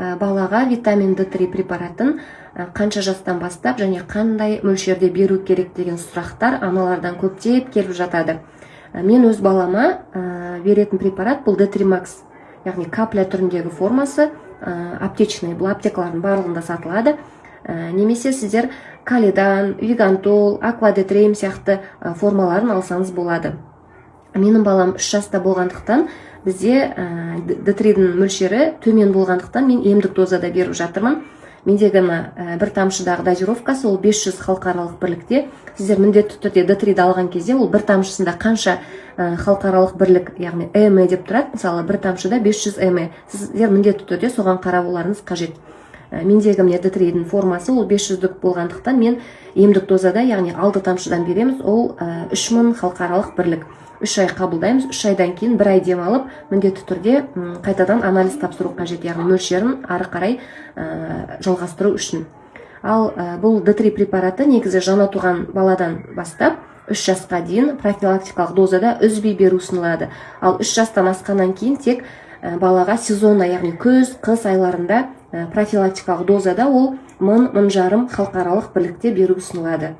балаға витамин D3 препаратын қанша жастан бастап және қандай мөлшерде беру керек деген сұрақтар аналардан көптеп келіп жатады. Мен өз балама беретін препарат бұл D3 Max, яғни капля түріндегі формасы, аптечный, бұл аптекалардың барлығында сатылады. Немесе сіздер калидан, вигантол, аквадетрейм сияқты формаларын алсаңыз болады. Менің балам 3 жаста болғандықтан бізде D3-дің мөлшері төмен болғандықтан мен емдік дозада беріп жатырмын. Мендегі бір тамшыдағы дозировкасы ол 500 халықаралық бірлікте. Сіздер міндетті түрде D3-ді алған кезде ол бір тамшысында қанша халықаралық бірлік, яғни ЭМ деп тұрады. Мысалы, бір тамшыда 500 ЭМ. Сіздер міндетті түрде соған қарап оларыңыз қажет. Мендегі D3-дің формасы ол 500-дік болғандықтан мен емдік дозада, яғни 6 тамшыдан береміз, ол 3000 халықаралық бірлік. 3 ай қабылдаймыз, 3 айдан кейін 1 ай демалып, міндетті түрде қайтадан анализ тапсыру қажет, яғни мөлшерін ары қарай жалғастыру үшін. Ал бұл D3 препараты негізі жаңа туған баладан бастап 3 жасқа дейін профилактикалық дозада үзбей беру ұсынылады. Ал 3 жастан асқаннан кейін тек балаға сезонна, яғни күз, қыс айларында профилактикалық дозада ол 1000-1500 халықаралық бірлікте беру ұсынылады.